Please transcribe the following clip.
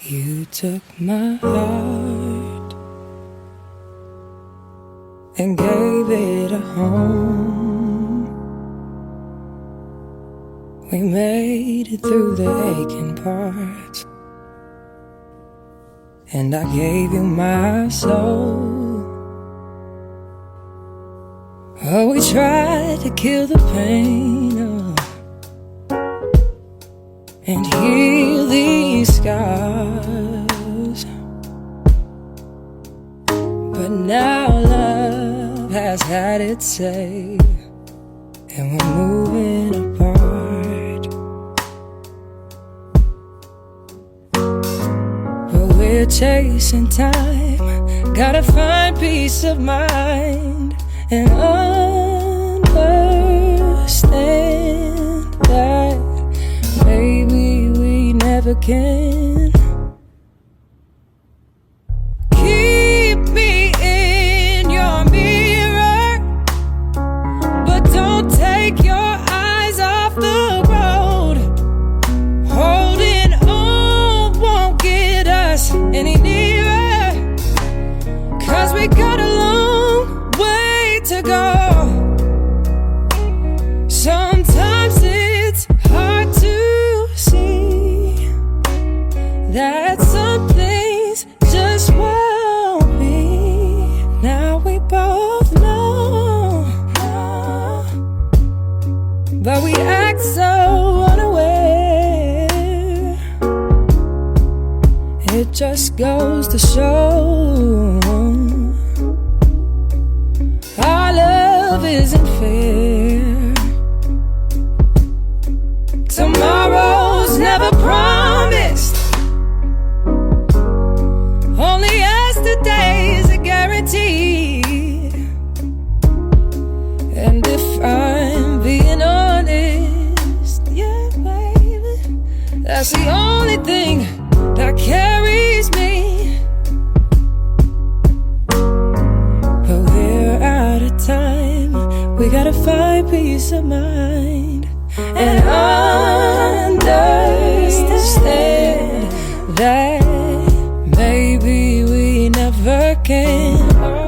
You took my heart and gave it a home. We made it through the aching parts, and I gave you my soul. Oh, we tried to kill the pain and heal these scars, but now love has had its say, and we're moving apart. But we're chasing time, gotta find peace of mind and understand that maybe we never can. Keep me in your mirror, but don't take your eyes off the road. Holding on won't get us any nearer, 'cause we got a long way to go. Sometimes it's hard to see that some things just won't be. Now we both know, but we act so unaware. It just goes to show our love isn't fair. Tomorrow's never promised, only yesterday's a guarantee. And if I'm being honest, yeah, baby, that's the only thing that carries me. But we're out of time, we gotta find peace of mind and understand that maybe we never can.